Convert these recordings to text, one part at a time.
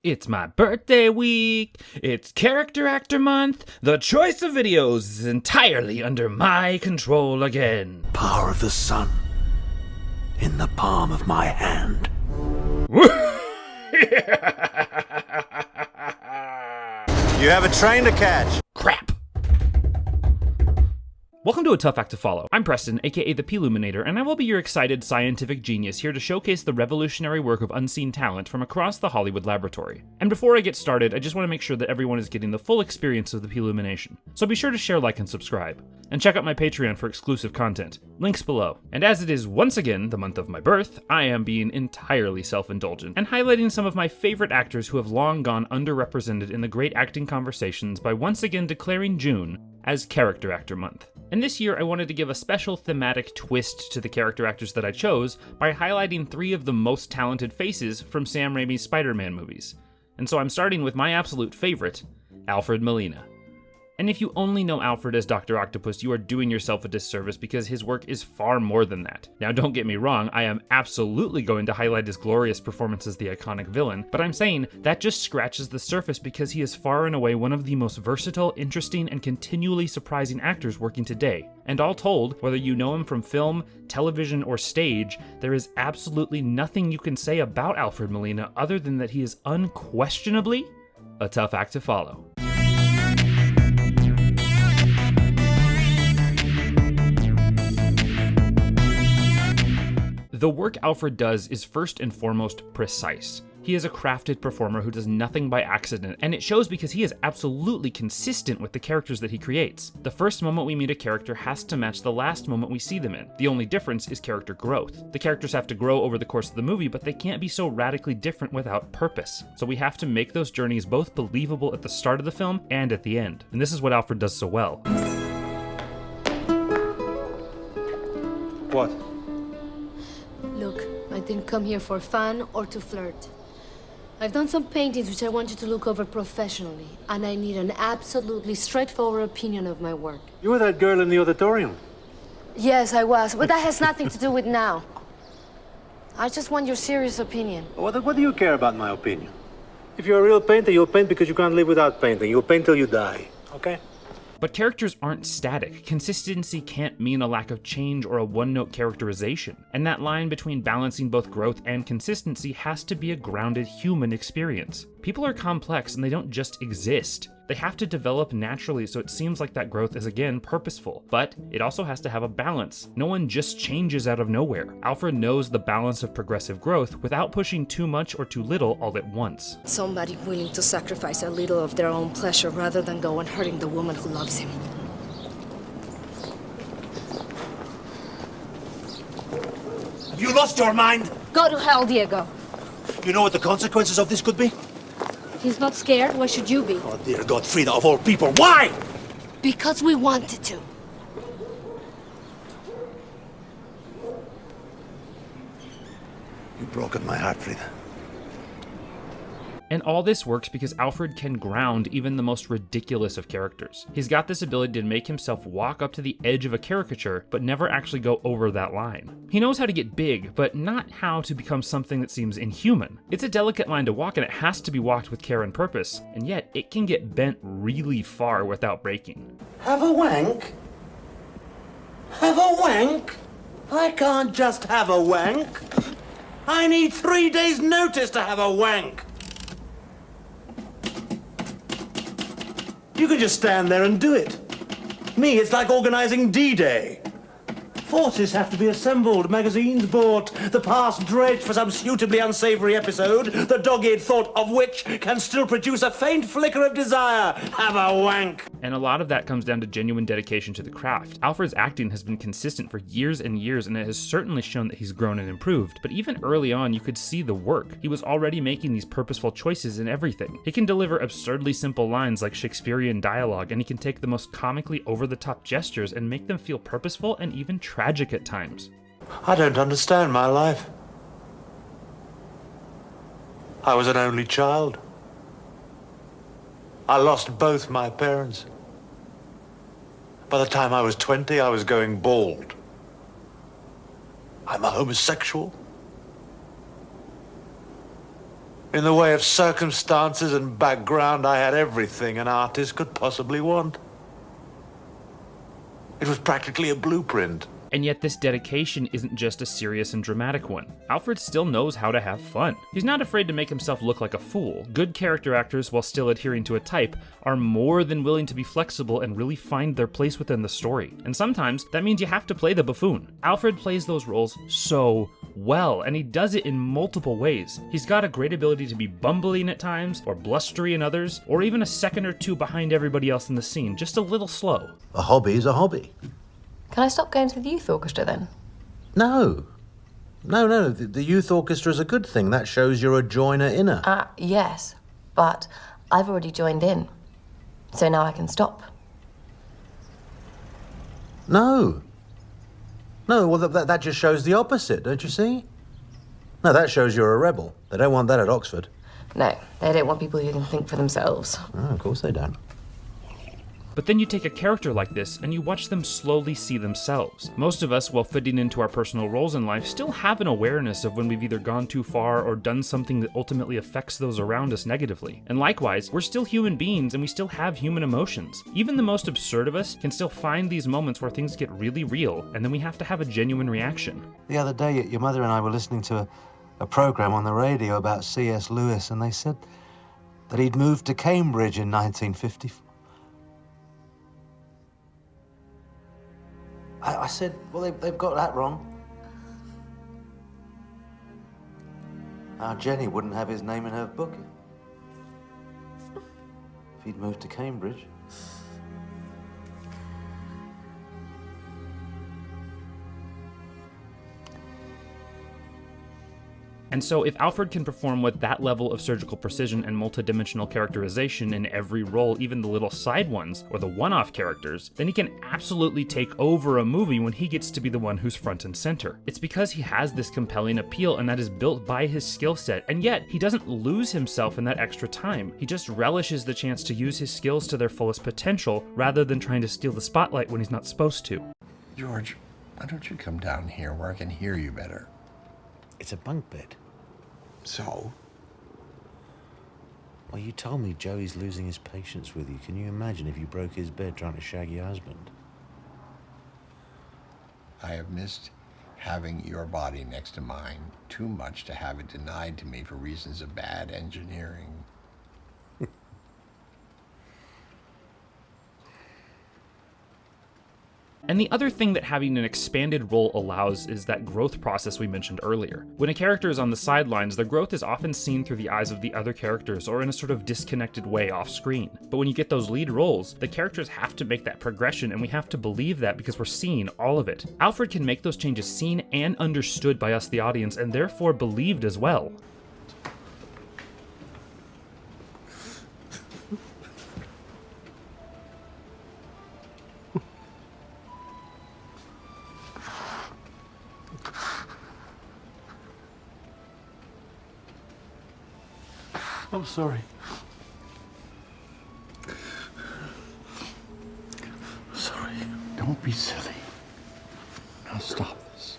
It's my birthday week, it's character actor month, the choice of videos is entirely under my control again. Power of the sun in the palm of my hand. You have a train to catch. Crap. Welcome to A Tough Act to Follow. I'm Preston, aka the Ploominator, and I will be your excited scientific genius here to showcase the revolutionary work of unseen talent from across the Hollywood laboratory. And before I get started, I just want to make sure that everyone is getting the full experience of the Ploomination. So be sure to share, like, and subscribe. And check out my Patreon for exclusive content. Links below. And as it is once again the month of my birth, I am being entirely self-indulgent and highlighting some of my favorite actors who have long gone underrepresented in the great acting conversations by once again declaring June as Character Actor Month. And this year I wanted to give a special thematic twist to the character actors that I chose by highlighting 3 of the most talented faces from Sam Raimi Spider-Man movies. And so I'm starting with my absolute favorite, Alfred Molina. And if you only know Alfred as Dr. Octopus, you are doing yourself a disservice because his work is far more than that. Now don't get me wrong, I am absolutely going to highlight his glorious performance as the iconic villain, but I'm saying that just scratches the surface because he is far and away one of the most versatile, interesting, and continually surprising actors working today. And all told, whether you know him from film, television, or stage, there is absolutely nothing you can say about Alfred Molina other than that he is unquestionably a tough act to follow. The work Alfred does is first and foremost precise. He is a crafted performer who does nothing by accident, and it shows because he is absolutely consistent with the characters that he creates. The first moment we meet a character has to match the last moment we see them in. The only difference is character growth. The characters have to grow over the course of the movie, but they can't be so radically different without purpose. So we have to make those journeys both believable at the start of the film and at the end. And this is what Alfred does so well. What? Look, I didn't come here for fun or to flirt. I've done some paintings which I want you to look over professionally, and I need an absolutely straightforward opinion of my work. You were that girl in the auditorium. Yes, I was, but that has nothing to do with now. I just want your serious opinion. What do you care about my opinion? If you're a real painter, you'll paint because you can't live without painting. You'll paint till you die, okay? But characters aren't static. Consistency can't mean a lack of change or a one-note characterization. And that line between balancing both growth and consistency has to be a grounded human experience. People are complex and they don't just exist. They have to develop naturally, so it seems like that growth is again purposeful. But it also has to have a balance. No one just changes out of nowhere. Alfred knows the balance of progressive growth without pushing too much or too little all at once. Somebody willing to sacrifice a little of their own pleasure rather than go and hurting the woman who loves him. Have you lost your mind? Go to hell, Diego. You know what the consequences of this could be? He's not scared. Why should you be? Oh, dear God, Frida, of all people, why? Because we wanted to. You've broken my heart, Frida. And all this works because Alfred can ground even the most ridiculous of characters. He's got this ability to make himself walk up to the edge of a caricature, but never actually go over that line. He knows how to get big, but not how to become something that seems inhuman. It's a delicate line to walk, and it has to be walked with care and purpose, and yet it can get bent really far without breaking. Have a wank? Have a wank? I can't just have a wank. I need 3 days' notice to have a wank. You can just stand there and do it. Me, it's like organizing D-Day. Forces have to be assembled, magazines bought, the past dredged for some suitably unsavory episode, the dog-eared thought of which can still produce a faint flicker of desire. Have a wank. And a lot of that comes down to genuine dedication to the craft. Alfred's acting has been consistent for years and years, and it has certainly shown that he's grown and improved. But even early on, you could see the work. He was already making these purposeful choices in everything. He can deliver absurdly simple lines like Shakespearean dialogue, and he can take the most comically over-the-top gestures and make them feel purposeful and even tragic at times. I don't understand my life. I was an only child. I lost both my parents. By the time I was 20, I was going bald. I'm a homosexual. In the way of circumstances and background, I had everything an artist could possibly want. It was practically a blueprint. And yet this dedication isn't just a serious and dramatic one. Alfred still knows how to have fun. He's not afraid to make himself look like a fool. Good character actors, while still adhering to a type, are more than willing to be flexible and really find their place within the story. And sometimes that means you have to play the buffoon. Alfred plays those roles so well, and he does it in multiple ways. He's got a great ability to be bumbling at times, or blustery in others, or even a second or two behind everybody else in the scene, just a little slow. A hobby is a hobby. Can I stop going to the youth orchestra then? No. No, the youth orchestra is a good thing. That shows you're a joiner inner. Yes, but I've already joined in. So now I can stop. No, well, that just shows the opposite, don't you see? No, that shows you're a rebel. They don't want that at Oxford. No, they don't want people who can think for themselves. Oh, of course they don't. But then you take a character like this and you watch them slowly see themselves. Most of us, while fitting into our personal roles in life, still have an awareness of when we've either gone too far or done something that ultimately affects those around us negatively. And likewise, we're still human beings and we still have human emotions. Even the most absurd of us can still find these moments where things get really real, and then we have to have a genuine reaction. The other day, your mother and I were listening to a program on the radio about C.S. Lewis, and they said that he'd moved to Cambridge in 1954. I said, well, they've got that wrong. Our Jenny wouldn't have his name in her book if he'd moved to Cambridge. And so if Alfred can perform with that level of surgical precision and multidimensional characterization in every role, even the little side ones, or the one-off characters, then he can absolutely take over a movie when he gets to be the one who's front and center. It's because he has this compelling appeal, and that is built by his skill set, and yet he doesn't lose himself in that extra time. He just relishes the chance to use his skills to their fullest potential, rather than trying to steal the spotlight when he's not supposed to. George, why don't you come down here where I can hear you better? It's a bunk bed. So? Well, you told me Joey's losing his patience with you. Can you imagine if you broke his bed trying to shag your husband? I have missed having your body next to mine too much to have it denied to me for reasons of bad engineering. And the other thing that having an expanded role allows is that growth process we mentioned earlier. When a character is on the sidelines, their growth is often seen through the eyes of the other characters or in a sort of disconnected way off screen. But when you get those lead roles, the characters have to make that progression, and we have to believe that because we're seeing all of it. Alfred can make those changes seen and understood by us, the audience, and therefore believed as well. I'm sorry. Sorry. Don't be silly. Now stop this.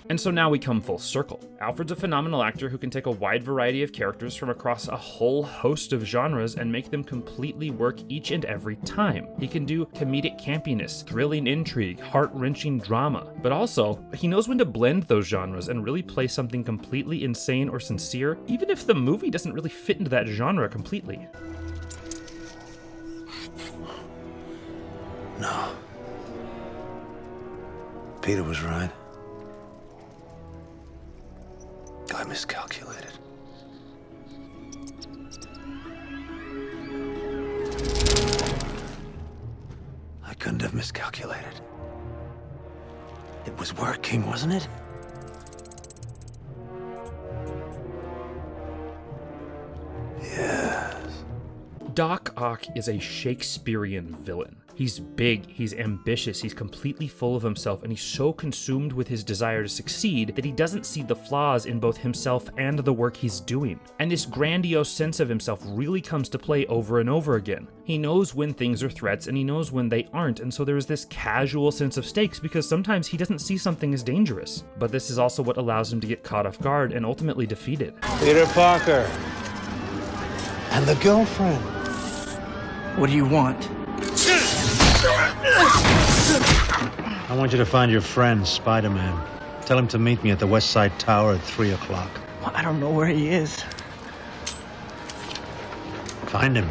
And so now we come full circle. Alfred's a phenomenal actor who can take a wide variety of characters from across a whole host of genres and make them completely work each and every time. He can do comedic campiness, thrilling intrigue, heart-wrenching drama, but also, he knows when to blend those genres and really play something completely insane or sincere, even if the movie doesn't really fit into that genre completely. No. Peter was right. I miscalculated. I couldn't have miscalculated. It was working, wasn't it? Yes. Doc Ock is a Shakespearean villain. He's big, he's ambitious, he's completely full of himself, and he's so consumed with his desire to succeed that he doesn't see the flaws in both himself and the work he's doing. And this grandiose sense of himself really comes to play over and over again. He knows when things are threats and he knows when they aren't, and so there's this casual sense of stakes because sometimes he doesn't see something as dangerous. But this is also what allows him to get caught off guard and ultimately defeated. Peter Parker. And the girlfriend. What do you want? I want you to find your friend, Spider-Man. Tell him to meet me at the West Side Tower at 3 o'clock. Well, I don't know where he is. Find him.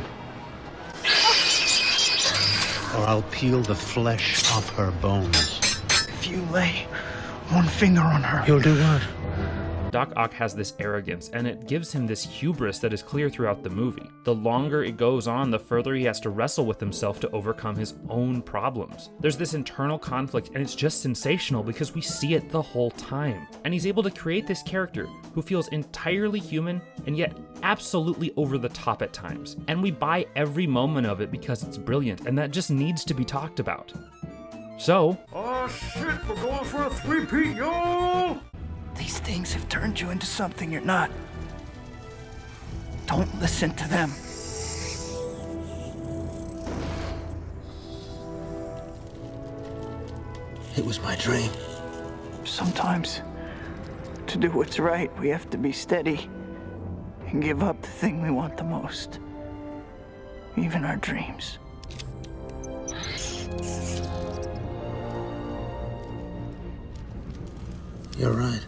Or I'll peel the flesh off her bones. If you lay one finger on her... You'll do what? Doc Ock has this arrogance, and it gives him this hubris that is clear throughout the movie. The longer it goes on, the further he has to wrestle with himself to overcome his own problems. There's this internal conflict, and it's just sensational because we see it the whole time. And he's able to create this character who feels entirely human, and yet absolutely over the top at times. And we buy every moment of it because it's brilliant, and that just needs to be talked about. So... Oh shit, we're going for a three-peat, y'all! These things have turned you into something you're not. Don't listen to them. It was my dream. Sometimes, to do what's right, we have to be steady and give up the thing we want the most. Even our dreams. You're right.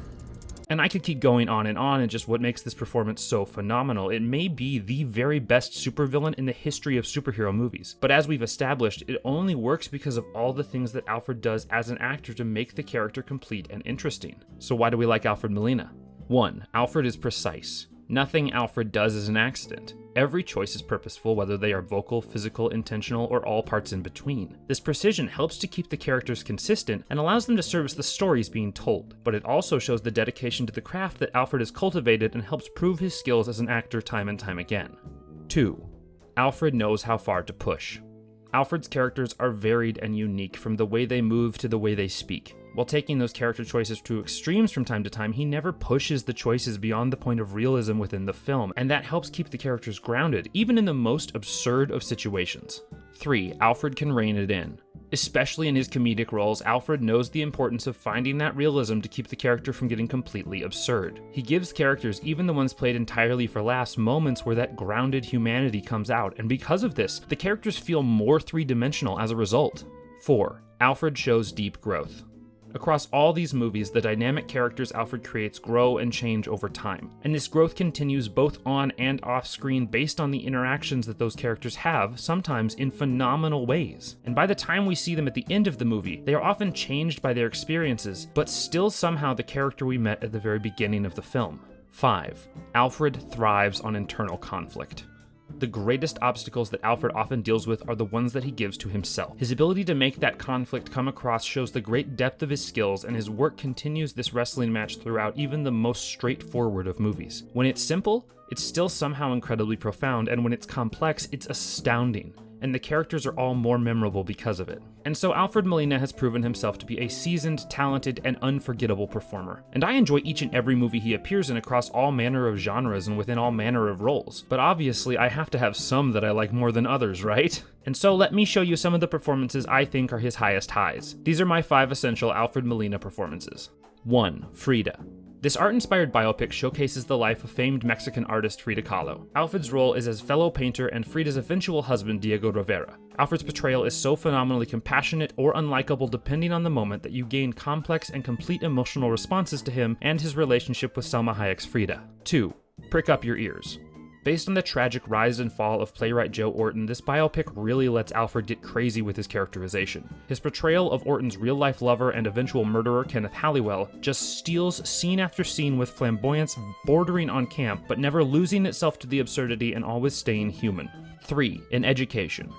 And I could keep going on and just what makes this performance so phenomenal. It may be the very best supervillain in the history of superhero movies. But as we've established, it only works because of all the things that Alfred does as an actor to make the character complete and interesting. So why do we like Alfred Molina? 1. Alfred is precise. Nothing Alfred does is an accident. Every choice is purposeful, whether they are vocal, physical, intentional, or all parts in between. This precision helps to keep the characters consistent and allows them to service the stories being told, but it also shows the dedication to the craft that Alfred has cultivated and helps prove his skills as an actor time and time again. 2. Alfred knows how far to push. Alfred's characters are varied and unique, from the way they move to the way they speak. While taking those character choices to extremes from time to time, he never pushes the choices beyond the point of realism within the film, and that helps keep the characters grounded, even in the most absurd of situations. 3. Alfred can rein it in. Especially in his comedic roles, Alfred knows the importance of finding that realism to keep the character from getting completely absurd. He gives characters, even the ones played entirely for laughs, moments where that grounded humanity comes out, and because of this, the characters feel more three-dimensional as a result. 4. Alfred shows deep growth. Across all these movies, the dynamic characters Alfred creates grow and change over time, and this growth continues both on and off screen based on the interactions that those characters have, sometimes in phenomenal ways. And by the time we see them at the end of the movie, they are often changed by their experiences, but still somehow the character we met at the very beginning of the film. 5. Alfred thrives on internal conflict. The greatest obstacles that Alfred often deals with are the ones that he gives to himself. His ability to make that conflict come across shows the great depth of his skills, and his work continues this wrestling match throughout even the most straightforward of movies. When it's simple, it's still somehow incredibly profound, and when it's complex, it's astounding. And the characters are all more memorable because of it. And so Alfred Molina has proven himself to be a seasoned, talented, and unforgettable performer. And I enjoy each and every movie he appears in across all manner of genres and within all manner of roles. But obviously, I have to have some that I like more than others, right? And so let me show you some of the performances I think are his highest highs. These are my 5 essential Alfred Molina performances. 1. Frida. This art-inspired biopic showcases the life of famed Mexican artist Frida Kahlo. Alfred's role is as fellow painter and Frida's eventual husband Diego Rivera. Alfred's portrayal is so phenomenally compassionate or unlikable depending on the moment that you gain complex and complete emotional responses to him and his relationship with Salma Hayek's Frida. 2. Prick up your ears. Based on the tragic rise and fall of playwright Joe Orton, this biopic really lets Alfred get crazy with his characterization. His portrayal of Orton's real-life lover and eventual murderer, Kenneth Halliwell, just steals scene after scene with flamboyance bordering on camp, but never losing itself to the absurdity and always staying human. 3. In education.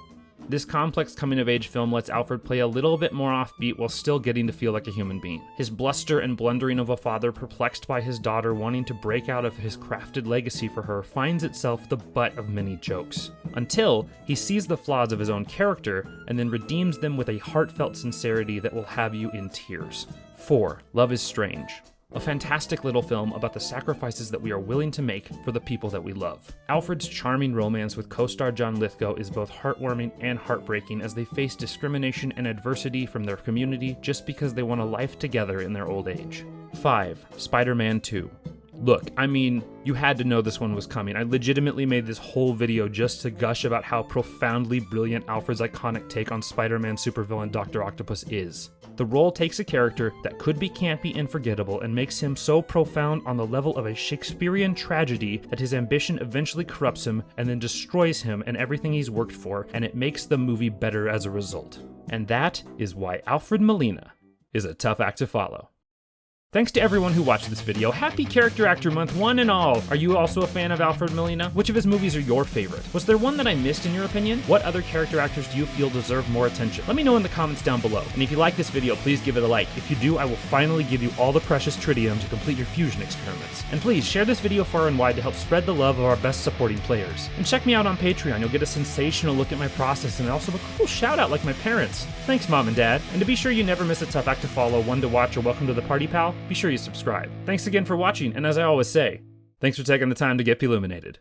This complex coming-of-age film lets Alfred play a little bit more offbeat while still getting to feel like a human being. His bluster and blundering of a father perplexed by his daughter wanting to break out of his crafted legacy for her finds itself the butt of many jokes, until he sees the flaws of his own character and then redeems them with a heartfelt sincerity that will have you in tears. 4. Love is Strange. A fantastic little film about the sacrifices that we are willing to make for the people that we love. Alfred's charming romance with co-star John Lithgow is both heartwarming and heartbreaking as they face discrimination and adversity from their community just because they want a life together in their old age. 5. Spider-Man 2. Look, I mean, you had to know this one was coming. I legitimately made this whole video just to gush about how profoundly brilliant Alfred's iconic take on Spider-Man supervillain Dr. Octopus is. The role takes a character that could be campy and forgettable and makes him so profound on the level of a Shakespearean tragedy that his ambition eventually corrupts him and then destroys him and everything he's worked for, and it makes the movie better as a result. And that is why Alfred Molina is a tough act to follow. Thanks to everyone who watched this video. Happy Character Actor Month, one and all! Are you also a fan of Alfred Molina? Which of his movies are your favorite? Was there one that I missed in your opinion? What other character actors do you feel deserve more attention? Let me know in the comments down below. And if you like this video, please give it a like. If you do, I will finally give you all the precious tritium to complete your fusion experiments. And please, share this video far and wide to help spread the love of our best supporting players. And check me out on Patreon. You'll get a sensational look at my process and also a cool shout out like my parents. Thanks, Mom and Dad. And to be sure you never miss a tough act to follow, one to watch, or welcome to the party, pal, be sure you subscribe. Thanks again for watching, and as I always say, thanks for taking the time to get Ploominated.